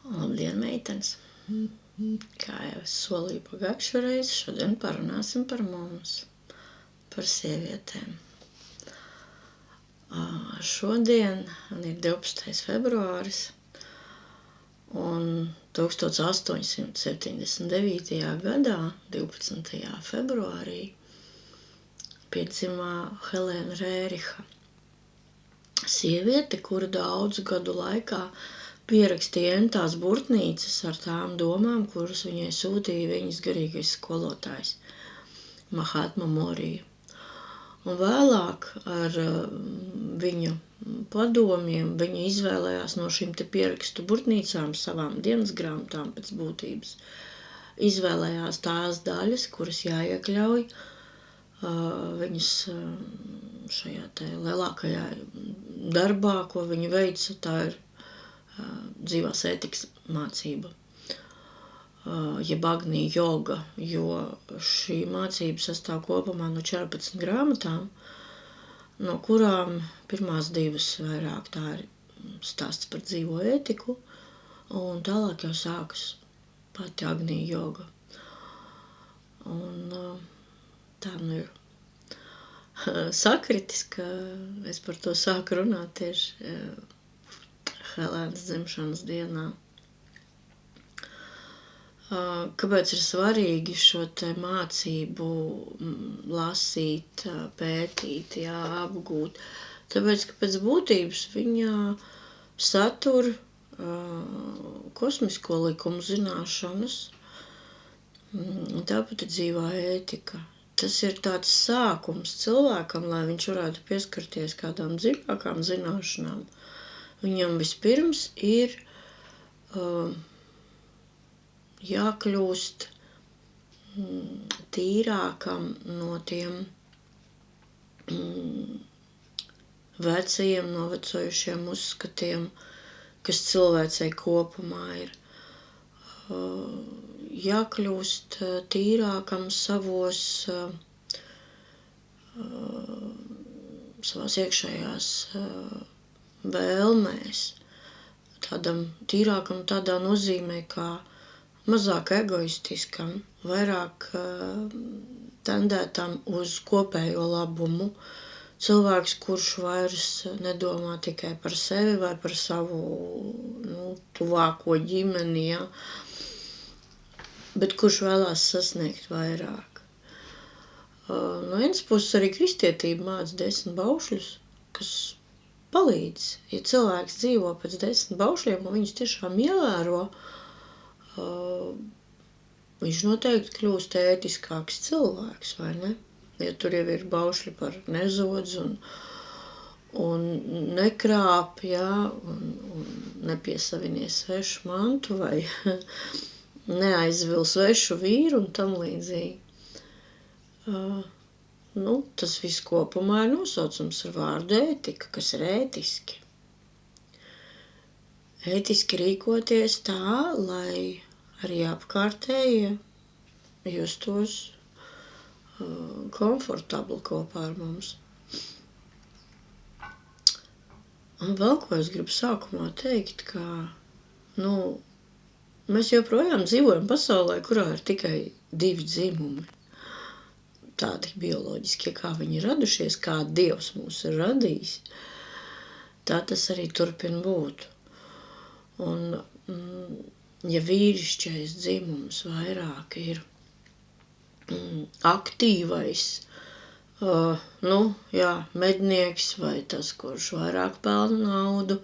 Labdien, meitenes! Kā jau es solīju pagājušo reizi, šodien parunāsim par mums, par sievietēm. Šodien ir 12. februāris, un 1879. gadā, 12. februārī, piedzima Helēna Rēriha, sieviete, kura daudzu gadu laikā pierakstīja entās burtnīcas ar tām domām, kuras viņai sūtīja viņas garīgais skolotājs Mahatma Morija. Un vēlāk ar viņu padomiem viņa izvēlējās no šīm te pierakstu burtnīcām savām dienas grāmatām pēc būtības. Izvēlējās tās daļas, kuras jāiekļauj viņas šajā te lielākajā darbā, ko viņa veica, tā ir dzīvās ētikas mācība, jeb Agni joga, jo šī mācība sastāv kopumā no 14 grāmatām, no kurām pirmās divas vairāk tā ir stāsts par dzīvo ētiku, un tālāk jau sākas pati Agni joga. Un tā nu ir sakritis, ka es par to sāku runāt tieši Helēnas dzimšanas dienā. Kāpēc ir svarīgi šo te mācību lasīt, pētīt, apgūt? Tāpēc, ka pēc būtības viņa satur kosmisko likumu zināšanas, tāpat ir dzīvā ētika. Tas ir tāds sākums cilvēkam, lai viņš varētu pieskarties kādām dziļākām zināšanām. Viņam vispirms ir jākļūst tīrākam no tiem vecajiem, novecojušiem uzskatiem, kas cilvēcei kopumā ir. Jākļūst tīrākam savās iekšējās vēlmēs, tādam tīrākam tādā nozīmē, kā mazāk egoistiskam, vairāk tendētam uz kopējo labumu. Cilvēks, kurš vairs nedomā tikai par sevi vai par savu tuvāko ģimeni, ja, bet kurš vēlās sasniegt vairāk. No vienas puses arī kristietība māca 10 baušļus, kas palīdz. Ja cilvēks dzīvo pēc 10 baušļiem un viņus tiešām ievēro, viņš noteikti kļūst ētiskāks cilvēks, vai ne? Ja tur jau ir baušļi par nezodz un nekrāp, ja, un nepiesavinies svešu mantu vai neaizvil svešu vīru un tam līdzīgi. Tas viss kopumā ir nosaucams ar vārdu ētika, kas ir ētiski. Ētiski rīkoties tā, lai arī apkārtējie justos komfortabli kopā ar mums. Un vēl ko es gribu sākumā teikt, ka mēs joprojām dzīvojam pasaulē, kurā ir tikai 2 dzimumi. Tādi bioloģiskie, kā viņi ir radušies, kā Dievs mūs ir radījis, tā tas arī turpina būt. Un, ja vīrišķais dzimums vairāk ir aktīvais, mednieks vai tas, kurš vairāk pelna naudu,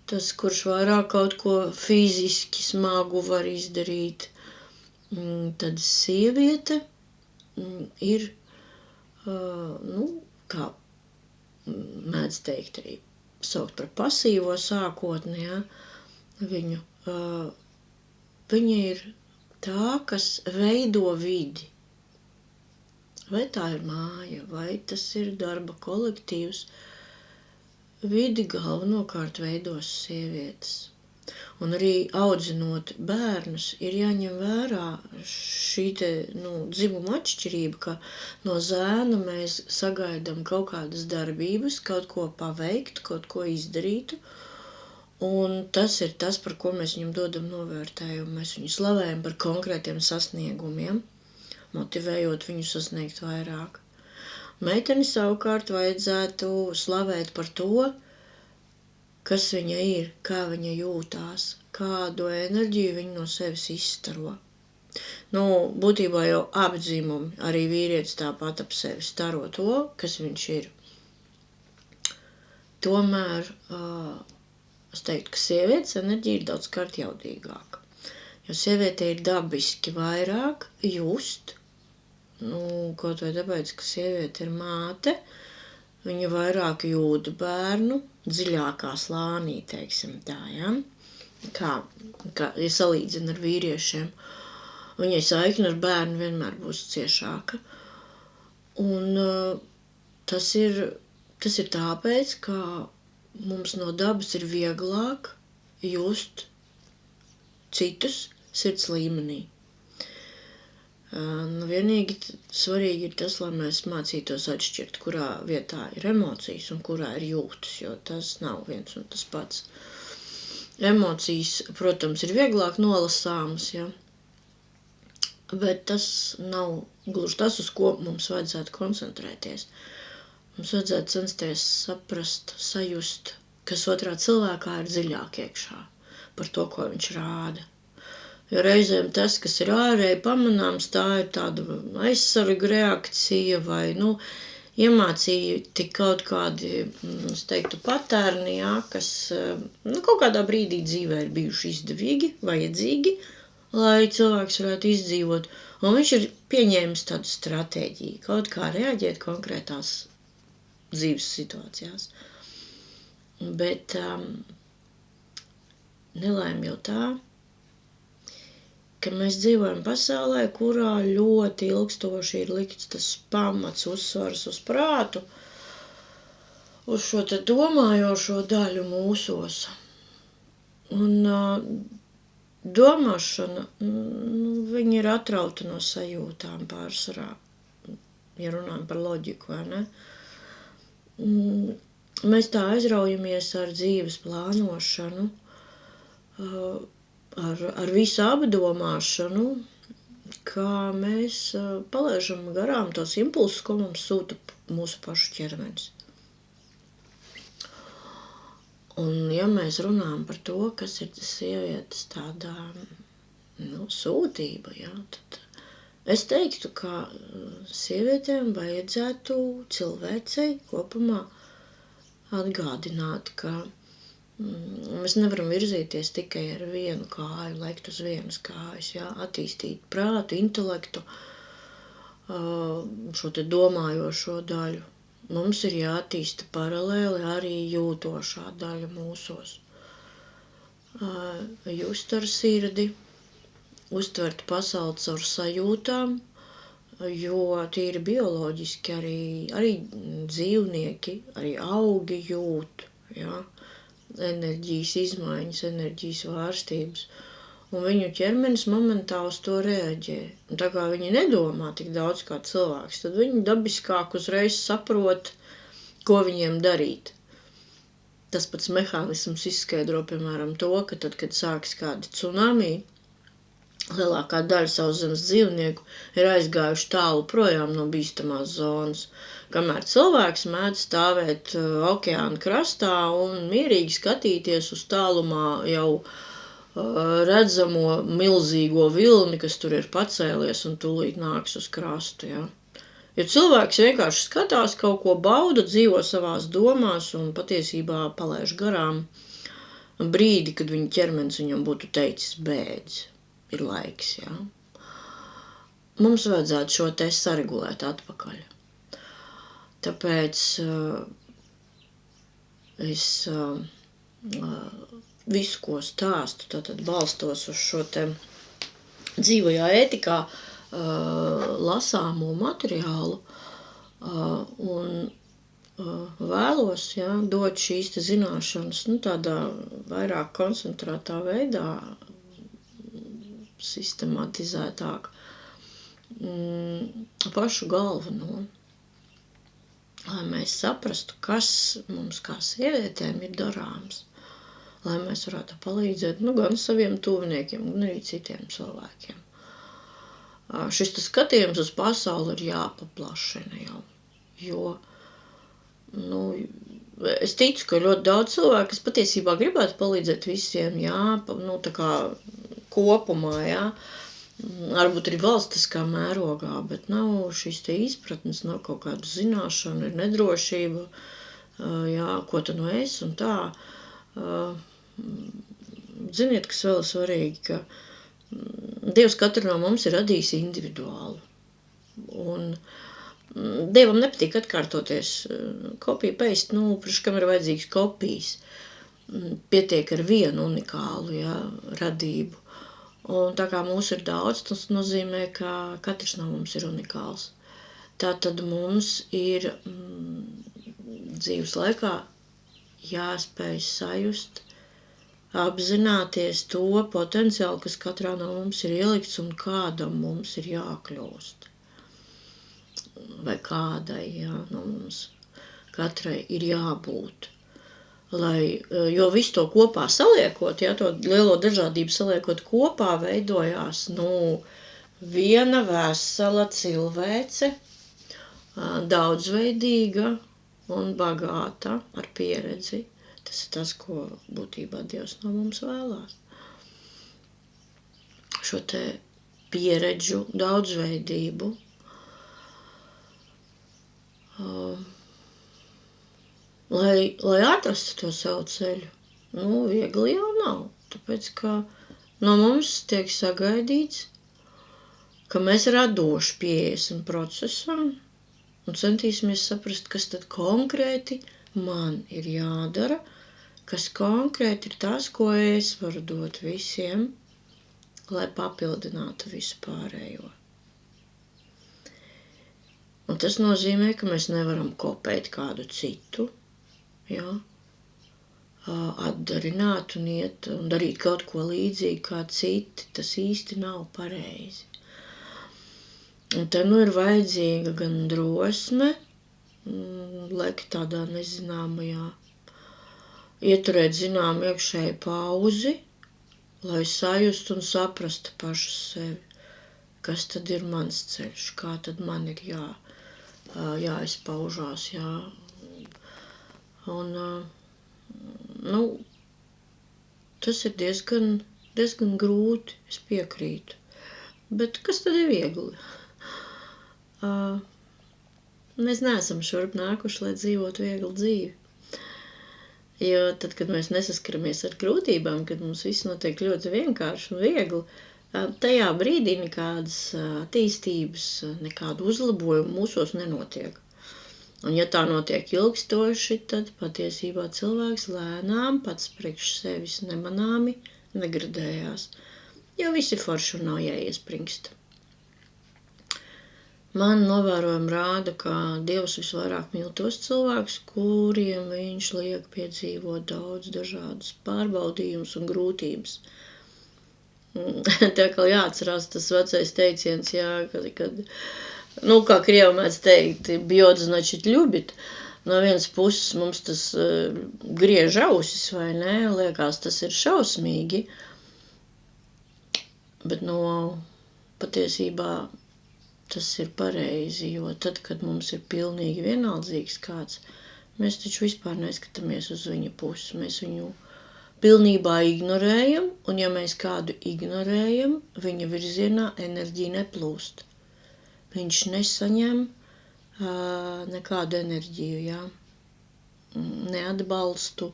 tas, kurš vairāk kaut ko fiziski smagu var izdarīt, tad sieviete ir, kā mēdz teikt arī saukt par pasīvo sākotni, ja, viņa ir tā, kas veido vidi. Vai tā ir māja, vai tas ir darba kolektīvs, vidi galvenokārt veidos sievietes. Un arī audzinot bērnus ir jāņem vērā šī te, dzimuma atšķirība, ka no zēna mēs sagaidām kaut kādas darbības, kaut ko paveikt, kaut ko izdarītu, Un tas ir tas, par ko mēs viņam dodam novērtējumu. Mēs viņu slavējam par konkrētiem sasniegumiem, motivējot viņu sasniegt vairāk. Meiteni savukārt vajadzētu slavēt par to, kas viņa ir, kā viņa jūtās, kādu enerģiju viņa no sevis izstaro. Būtībā jau abi dzimumi, arī vīrietis tāpat ap sevi staro to, kas viņš ir. Tomēr es teiktu, ka sievietes enerģija ir daudzkārt jaudīgāka. Jo sievietei ir dabiski vairāk just, kaut vai tāpēc, ka sieviete ir māte, viņa vairāk jūt bērnu, dziļākā slānī, teiksim tā, ja? Kā ja salīdzina ar vīriešiem. Viņai saikne ar bērnu vienmēr būs ciešāka. Un tas ir tāpēc, ka mums no dabas ir vieglāk just citus sirds līmenī. Vienīgi svarīgi ir tas, lai mēs mācītos atšķirt, kurā vietā ir emocijas un kurā ir jūtas, jo tas nav viens un tas pats. Emocijas, protams, ir vieglāk nolasāmas, ja? Bet tas nav gluži tas, uz ko mums vajadzētu koncentrēties. Mums vajadzētu censties saprast, sajust, kas otrā cilvēkā ir dziļāk iekšā par to, ko viņš rāda. Jo reizēm tas, kas ir ārēji pamanāms, tā ir tāda aizsarga reakcija vai, iemācīti kaut kādi, es teiktu, patērni, jā, kas, kaut kādā brīdī dzīvē ir bijuši izdevīgi, vajadzīgi, lai cilvēks varētu izdzīvot. Un viņš ir pieņēmis tādu stratēģiju, kaut kā reaģēt konkrētās dzīves situācijās. Bet nelaime jau tā, ka mēs dzīvojam pasaulē, kurā ļoti ilgstoši ir likts tas pamats, uzsvars uz prātu, uz šo te domājošo daļu mūsos. Un domāšana, viņa ir atrauta no sajūtām pārsvarā, ja runājam par loģiku, vai ne? Mēs tā aizraujamies ar dzīves plānošanu, ar visu apdomāšanu, kā mēs palaižam garām tos impulsus, ko mums sūta mūsu pašu ķermenis. Un ja mēs runājam par to, kas ir sievietes tādā, sūtība, jā, tad es teiktu, ka sievietēm vajadzētu cilvēcei kopumā atgādināt, ka mēs nevaram virzīties tikai ar vienu kāju, lekt uz vienas kājas, jā, attīstīt prātu, intelektu, šo te domājošo daļu. Mums ir jāattīsta paralēli arī jūtošā daļa mūsos. Just ar sirdi, uztvert pasauli caur sajūtām, jo tīri bioloģiski arī dzīvnieki, arī augi jūt, jā, enerģijas izmaiņas, enerģijas vārstības, un viņu ķermenis momentā uz to reaģē. Un tā kā viņi nedomā tik daudz kā cilvēks, tad viņi dabiskāk uzreiz saprot, ko viņiem darīt. Tas pats mehānisms izskaidro, piemēram, to, ka tad, kad sākas kādi tsunami, lielākā daļa sauszemes dzīvnieku ir aizgājuši tālu projām no bīstamās zonas, kamēr cilvēks mēdz stāvēt okeāna krastā un mierīgi skatīties uz tālumā jau redzamo milzīgo vilni, kas tur ir pacēlies un tūlīt nāks uz krastu, ja. Jo cilvēks vienkārši skatās, kaut ko bauda, dzīvo savās domās un patiesībā palaiž garām brīdi, kad viņa ķermenis viņam būtu teicis bēdz. Ir laiks, jā. Mums vajadzētu šo te saregulēt atpakaļ. Tāpēc es visu, ko stāstu, tātad balstos uz šo te dzīvajā ētikā lasāmo materiālu un vēlos, jā, dot šīs te zināšanas, tādā vairāk koncentrētā veidā, sistematizētāk, pašu galveno, lai mēs saprastu, kas mums kā sievietēm ir darāms, lai mēs varētu palīdzēt gan saviem tuviniekiem, gan arī citiem cilvēkiem. Šis skatījums uz pasauli ir jāpaplašina jau, jo es ticu, ka ļoti daudz cilvēku, kas patiesībā gribētu palīdzēt visiem, tā kā kopumā, varbūt arī valstiskā mērogā, bet nav šīs te izpratnes, nav kaut kādu zināšanu, ir nedrošība, ko tad es un tā. Ziniet, kas vēl ir svarīgi, ka Dievs katru no mums ir radījis individuāli. Un Dievam nepatīk atkārtoties. Kopija paist, priekš kam ir vajadzīgs kopijas. Pietiek ar vienu unikālu radību. Un tā kā mūs ir daudz, tas nozīmē, ka katrs no mums ir unikāls. Tātad mums ir dzīves laikā jāspēj sajust, apzināties to potenciālu, kas katrā no mums ir ielikts un kādam mums ir jākļūst. Vai kādai, no mums katrai ir jābūt. Jo visu to kopā saliekot, to lielo dažādību saliekot kopā, veidojās, viena vesela cilvēce, daudzveidīga un bagāta ar pieredzi. Tas ir tas, ko būtībā Dievs no mums vēlās. Šo te pieredžu daudzveidību. Lai atrastu to savu ceļu, viegli jau nav. Tāpēc, ka no mums tiek sagaidīts, ka mēs radoši pieiesim procesam un centīsimies saprast, kas tad konkrēti man ir jādara, kas konkrēti ir tas, ko es varu dot visiem, lai papildinātu visu pārējo. Un tas nozīmē, ka mēs nevaram kopēt kādu citu, atdarināt un iet un darīt kaut ko līdzīgi kā citi. Tas īsti nav pareizi. Un te ir vajadzīga gan drosme, laika tādā nezināmajā, ieturēt iekšēju pauzi, lai sajustu un saprastu pašu sevi, kas tad ir mans ceļš, kā tad man ir jāizpaužās, Un, tas ir diezgan grūti, es piekrītu, bet kas tad ir viegli? Mēs neesam šurp nākuši, lai dzīvotu vieglu dzīvi. Jo tad, kad mēs nesaskaramies ar grūtībām, kad mums viss notiek ļoti vienkārši un viegli, tajā brīdī nekādas attīstības, nekādu uzlabojumu mūsos nenotiek. Un ja tā notiek ilgstoši, tad patiesībā cilvēks lēnām pats priekš sevis nemanāmi negradējās, jo visi forši un nav jāiespringst. Man novērojumi rāda, ka Dievs visvairāk mīl tos cilvēkus, kuriem viņš liek piedzīvot daudz dažādas pārbaudījumus un grūtības. Tā kā jāatcerās tas vecais teiciens, kad kā krievi mēdz teikt, bjot значит ļubit. No vienas puses mums tas griež ausis, vai ne? Liekas, tas ir šausmīgi. Bet patiesībā tas ir pareizi, jo tad, kad mums ir pilnīgi vienaldzīgs kāds, mēs taču vispār neskatāmies uz viņa pusi. Mēs viņu pilnībā ignorējam, un ja mēs kādu ignorējam, viņa virzienā enerģija neplūst. Viņš nesaņem nekādu enerģiju, ne atbalstu,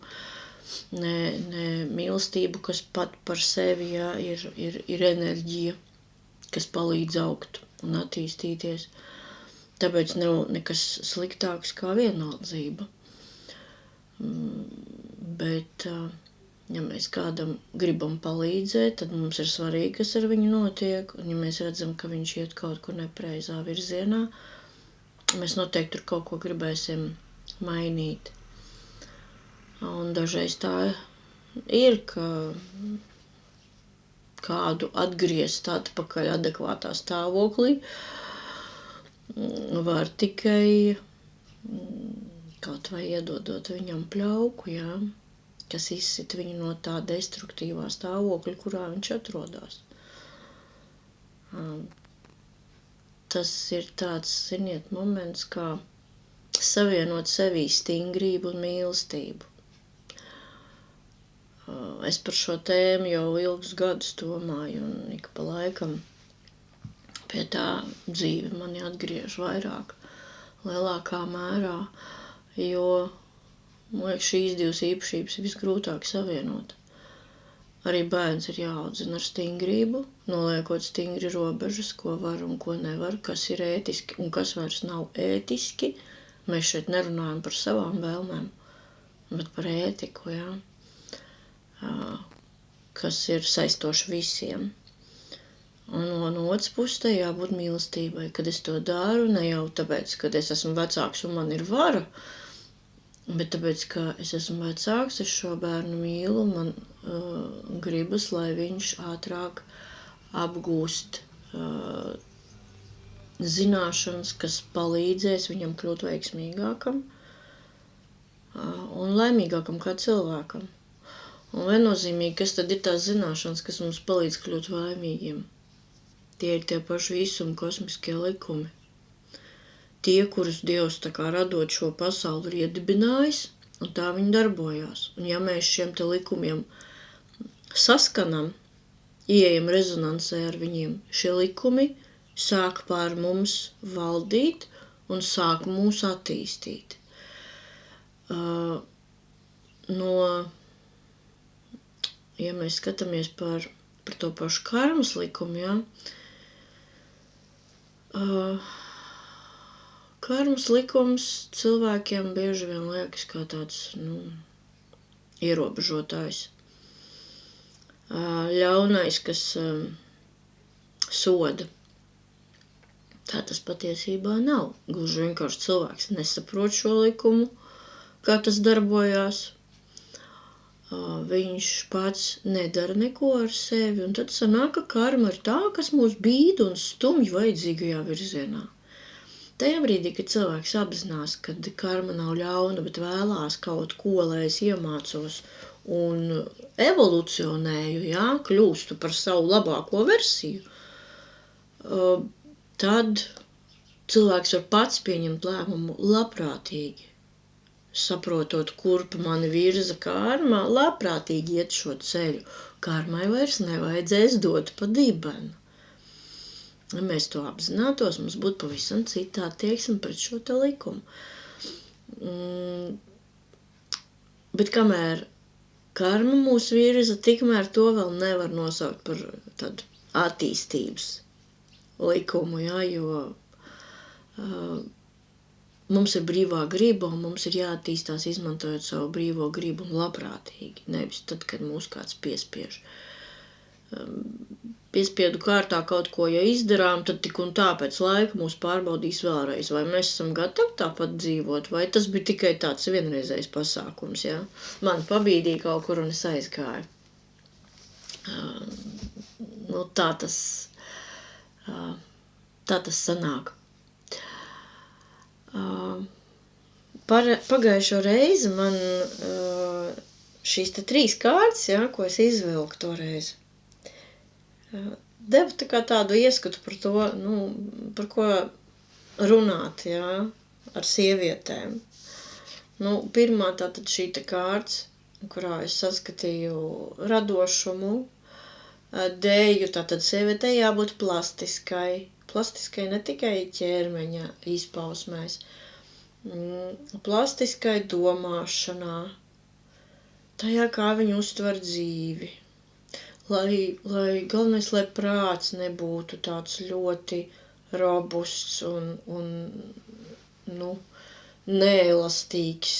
ne mīlestību, kas pat par sevi ir enerģija, kas palīdz augt un attīstīties. Tāpēc nav nekas sliktāks kā vienaldzība. Bet, ja mēs kādam gribam palīdzēt, tad mums ir svarīgi, kas ar viņu notiek, un ja mēs redzam, ka viņš iet kaut kur nepreizā virzienā, mēs noteikti tur kaut ko gribēsim mainīt. Un dažreiz tā ir, ka kādu atgriezt atpakaļ adekvātā stāvoklī var tikai kaut vai iedodot viņam pļauku, kas izsit viņu no tā destruktīvā stāvokļa, kurā viņš atrodas. Tas ir tāds, ziniet, moments, kā savienot sevī stingrību un mīlestību. Es par šo tēmu jau ilgus gadus domāju, un ik pa laikam pie tā dzīve mani atgriež vairāk, lielākā mērā, jo, man liekas, šīs divas īpašības ir visgrūtāk savienot. Arī bērns ir jāaudzina ar stingrību, noliekot stingri robežas, ko var un ko nevar, kas ir ētiski un kas vairs nav ētiski. Mēs šeit nerunājam par savām vēlmēm, bet par ētiku, jā, kas ir saistoši visiem. Un no otras puses tai jābūt mīlestībai, kad es to daru, ne jau tāpēc, kad es esmu vecāks un man ir vara, bet tāpēc, ka es esmu vecāks, es šo bērnu mīlu, man gribas, lai viņš ātrāk apgūst zināšanas, kas palīdzēs viņam kļūt veiksmīgākam un laimīgākam kā cilvēkam. Un viennozīmīgi, kas tad ir tās zināšanas, kas mums palīdz kļūt laimīgiem? Tie ir tie paši visuma kosmiskie likumi. Tie, kurus Dievs tā kā radot šo pasauli ir iedibinājis, un tā viņi darbojās. Un ja mēs šiem te likumiem saskanam, ieejam rezonansē ar viņiem, šie likumi sāk pār mums valdīt un sāk mūs attīstīt. Ja mēs skatāmies par to pašu karmas likumu, jā, karmas likums cilvēkiem bieži vien liekas kā tāds, ierobežotājs. Ļaunais, kas soda. Tā tas patiesībā nav. Gluži vienkārši cilvēks nesaprot šo likumu, kā tas darbojās. Viņš pats nedara neko ar sevi, un tad sanāk, ka karma ir tā, kas mūs bīda un stumj vajadzīgajā virzienā. Tajā brīdī, kad cilvēks apzinās, ka karma nav ļauna, bet vēlās kaut ko, lai es iemācos un evolucionēju, jā, kļūstu par savu labāko versiju, tad cilvēks var pats pieņemt lēmumu labprātīgi. Saprotot, kurp mani virza karma, labprātīgi iet šo ceļu. Karmai vairs nevajadzēs dot pa dibenu. Ja mēs to apzinātos, mums būtu pavisam cita attieksme pret šo te likumu. Bet kamēr karma mūs virza, tikmēr to vēl nevar nosaukt par tādu attīstības likumu, jā, jo mums ir brīvā griba un mums ir jāattīstās izmantojot savu brīvo gribu un labprātīgi, nevis tad, kad mūs kāds piespiež. Piespiedu kārtā kaut ko, ja izdarām, tad tik un tā pēc laika mūs pārbaudīs vēlreiz, vai mēs esam gatavi tāpat dzīvot, vai tas bija tikai tāds vienreizējs pasākums, jā. Mani pabīdīja kaut kur un es aizgāju. Tā tas sanāk. Pagājušo reizi man šīs te 3 kārtas, jā, ko es izvilku toreiz, deva tā kā tādu ieskatu par to, par ko runāt, jā, ar sievietēm. Pirmā tātad šī te kārtas, kurā es saskatīju radošumu, dēju, tātad sievietei jābūt plastiskai. Plastiskai ne tikai ķermeņa izpausmēs, plastiskai domāšanā, tajā, kā viņi uztver dzīvi. Lai galvenais, lai prāts nebūtu tāds ļoti robusts un neelastīgs.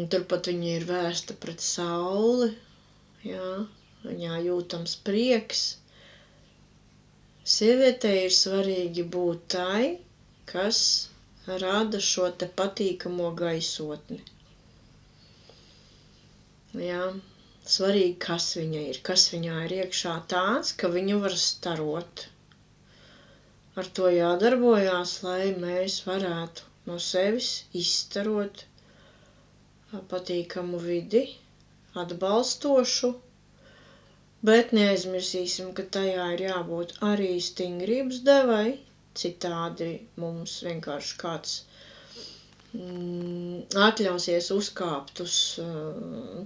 Turpat viņa ir vērsta pret sauli, jā, viņā jūtams prieks. Sievietei ir svarīgi būt tai, kas rada šo te patīkamo gaisotni. Jā, svarīgi, kas viņā ir iekšā tāds, ka viņu var starot. Ar to jādarbojās, lai mēs varētu no sevis izstarot patīkamu vidi, atbalstošu, bet neaizmirsīsim, ka tajā ir jābūt arī stingrības devai, citādi mums vienkārši kāds atļausies uzkāpt uz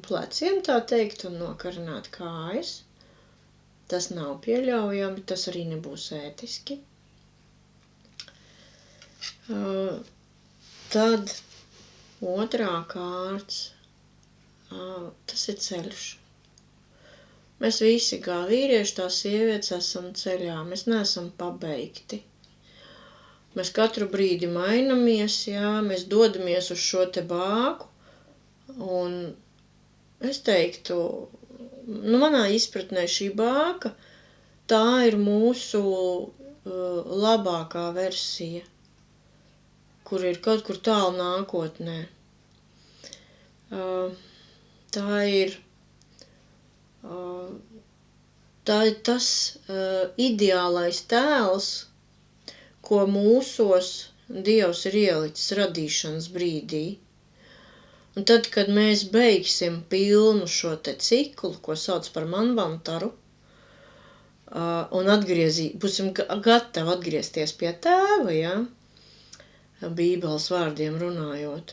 pleciem, tā teikt, un nokarināt kājas. Tas nav pieļaujami, tas arī nebūs ētiski. Tad otrā kārts, tas ir ceļš. Mēs visi, kā vīrieši, tā sievietes, esam ceļā, mēs neesam pabeigti. Mēs katru brīdi mainamies, mēs dodamies uz šo te bāku, un es teiktu, manā izpratnē šī bāka, tā ir mūsu labākā versija, kur ir kaut kur tālu nākotnē. Tā ir tas ideālais tēls, ko mūsos Dievs ir ielicis radīšanas brīdī. Un tad, kad mēs beigsim pilnu šo te ciklu, ko sauc par manvantaru, un būsim gatavi atgriezties pie tēva, Bībeles vārdiem runājot,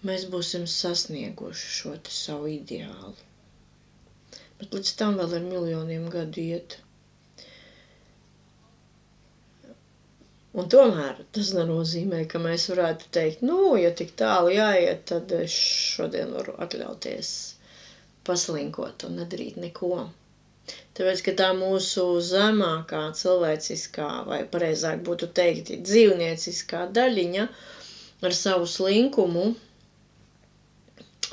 mēs būsim sasnieguši šo te savu ideālu. Bet līdz tam vēl ir miljoniem gadu iet. Un tomēr tas nenozīmē, ka mēs varētu teikt, ja tik tālu jāiet, tad es šodien varu atļauties paslinkot un nedarīt neko. Tāpēc, ka tā mūsu zemākā cilvēciskā, vai pareizāk būtu teikt, dzīvnieciskā daļiņa ar savu slinkumu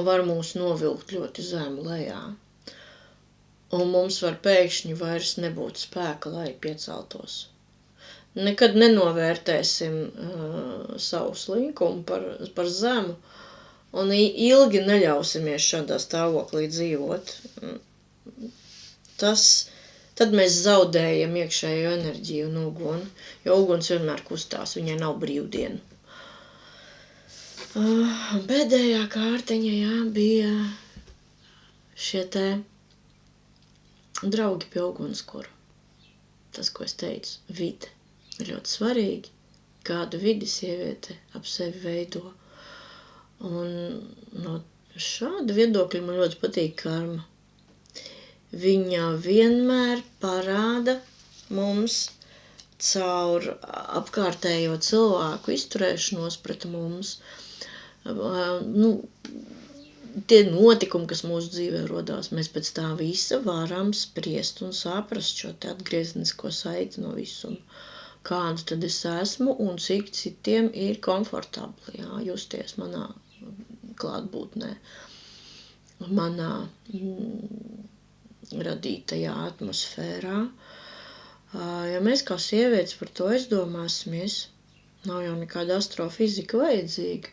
var mūs novilkt ļoti zemu lejā. Un mums var pēkšņi vairs nebūt spēka, lai pieceltos. Nekad nenovērtēsim savu slinkumu par zemu un ilgi neļausimies šādā stāvoklī dzīvot. Tad mēs zaudējam iekšējo enerģiju un uguni, jo uguns vienmēr kustās, viņai nav brīvdienu. Pēdējā kārtiņa, bija šie te draugi pie ugunskura. Tas, ko es teicu, vide. Ir ļoti svarīgi, kādu vidi sieviete ap sevi veido. Un no šāda viedokļa man ļoti patīk karma. Viņa vienmēr parāda mums caur apkārtējo cilvēku izturēšanos pret mums. Tie notikumi, kas mūsu dzīvē rodās, mēs pēc tā visa varam spriest un saprast šo te atgriezenisko saiti no visuma. Kādu tad es esmu un cik citiem ir komfortabli, justies manā klātbūtnē, manā radītajā atmosfērā. Ja mēs kā sievietes par to aizdomāsimies, nav jau nekāda astrofizika vajadzīga.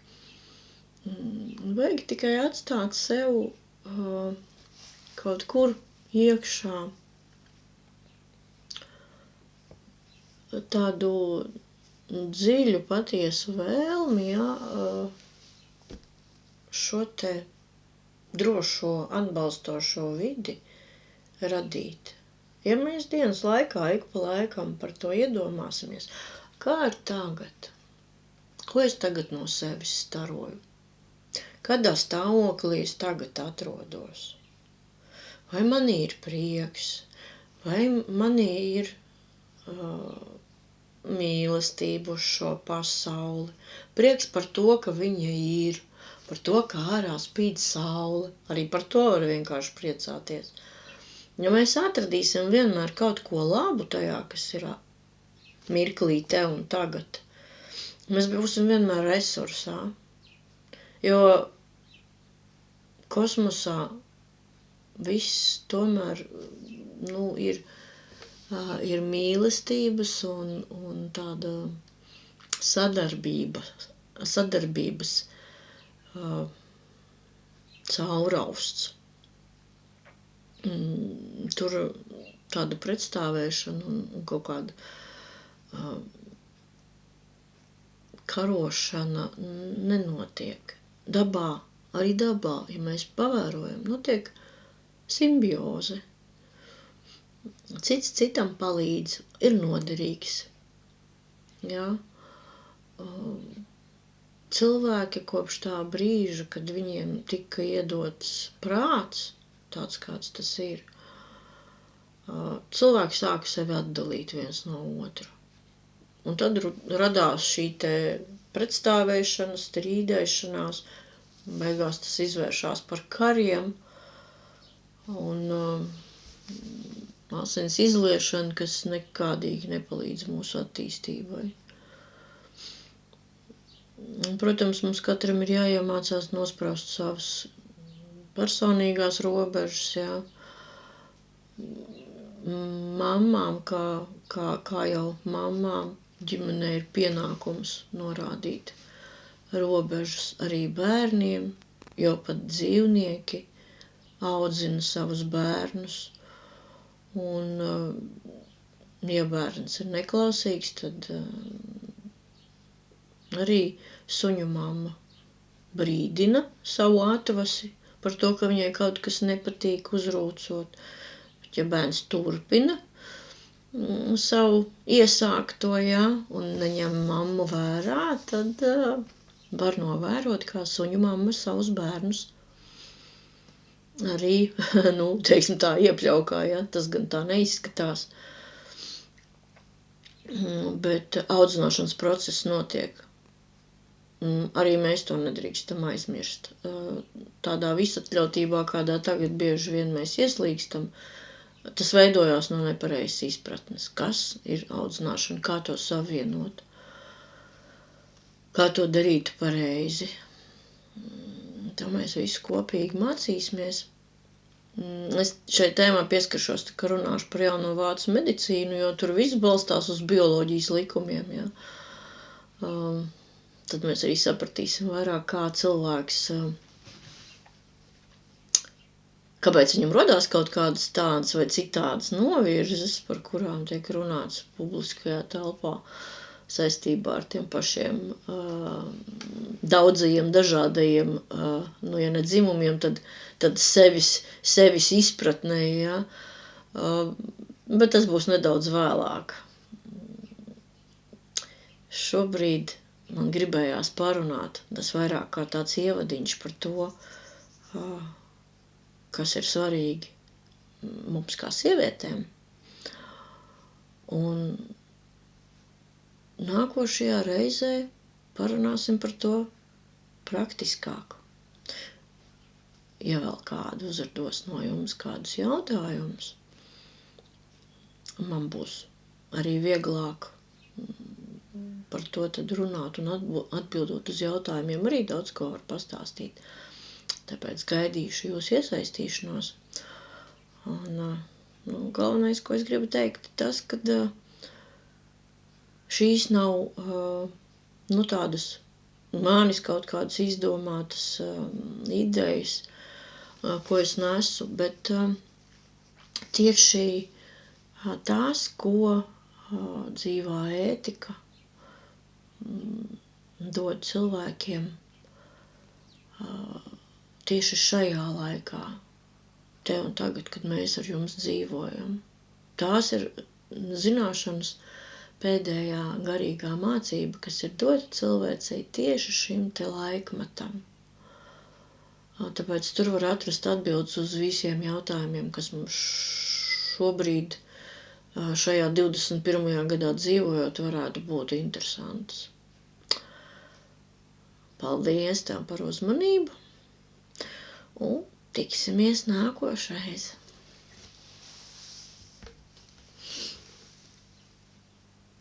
Vajag tikai atstāt sev kaut kur iekšā tādu dziļu, patiesu vēlmi, šo te drošo, atbalstošo vidi radīt. Ja mēs dienas laikā, ik pa laikam par to iedomāsimies, kā ir tagad? Ko es tagad no sevis staroju? Kādā stāvoklī es tagad atrodos? Vai manī ir prieks? Vai manī ir mīlestību uz šo pasauli, prieks par to, ka viņa ir, par to, ka ārā spīd saule, arī par to var vienkārši priecāties. Ja mēs atradīsim vienmēr kaut ko labu tajā, kas ir mirklī te un tagad, mēs būsim vienmēr resursā, jo kosmosā viss tomēr, ir mīlestības un tāda sadarbības caurausts. Tur tāda pretstāvēšana un kaut kāda karošana nenotiek. Dabā arī dabā, ja mēs pavērojam, notiek simbioze. Cits citam palīdz, ir noderīgs. Ja? Cilvēki kopš tā brīža, kad viņiem tika iedots prāts, tāds kāds tas ir, cilvēki sāka sevi atdalīt viens no otra. Un tad radās šī te pretstāvēšana, strīdēšanās, beigās tas izvēršās par kariem un asins izliešana, kas nekādīgi nepalīdz mūsu attīstībai. Un, protams, mums katram ir jāiemācās nospraust savas personīgās robežas, jā. Mammām, kā jau mammām, ģimenē ir pienākums norādīt robežas arī bērniem, jo pat dzīvnieki audzina savus bērnus. Un, ja bērns ir neklausīgs, tad arī suņu mamma brīdina savu atvasi par to, ka viņai kaut kas nepatīk uzrūcot. Bet ja bērns turpina savu iesākto, jā, un neņem mammu vērā, tad var novērot, kā suņu mamma savus bērnus arī, teiksim tā, iepļaukā, jā, tas gan tā neizskatās. Bet audzināšanas process notiek. Arī mēs to nedrīkstam aizmirst. Tādā visatļautībā, kādā tagad bieži vien mēs ieslīgstam, tas veidojās no nepareizas izpratnes. Kas ir audzināšana, kā to savienot, kā to darīt pareizi. Tā mēs visi kopīgi mācīsimies. Es šai tēmā pieskaršos, ka runāšu par jauno vācu medicīnu, jo tur viss balstās uz bioloģijas likumiem, jā. Tad mēs arī sapratīsim vairāk, kā cilvēks, kāpēc viņam rodās kaut kādas tādas vai citādas novirzes, par kurām tiek runāts publiskajā telpā saistībā ar tiem pašiem daudzajiem, dažādajiem, ja ne dzimumiem, tad sevis izpratnē, ja? Bet tas būs nedaudz vēlāk. Šobrīd man gribējās parunāt, tas vairāk kā tāds ievadiņš par to, kas ir svarīgi mums kā sievietēm. Un nākošajā reizē parunāsim par to praktiskāk. Ja vēl kādu uzdos no jums kādus jautājumus, man būs arī vieglāk par to tad runāt un atbildot uz jautājumiem, arī daudz ko var pastāstīt. Tāpēc gaidīšu jūs iesaistīšanos. Un galvenais, ko es gribu teikt, tas, ka šīs nav tādas manis kaut kādas izdomātas idejas, ko es nesu, bet tieši tās, ko dzīvā ētika dod cilvēkiem tieši šajā laikā, te un tagad, kad mēs ar jums dzīvojam. Tās ir zināšanas pēdējā garīgā mācība, kas ir dota cilvēcei tieši šim te laikmetam. Tāpēc tur var atrast atbildes uz visiem jautājumiem, kas mums šobrīd šajā 21. gadā dzīvojot varētu būt interesantas. Paldies tev par uzmanību un tiksimies nākošreiz.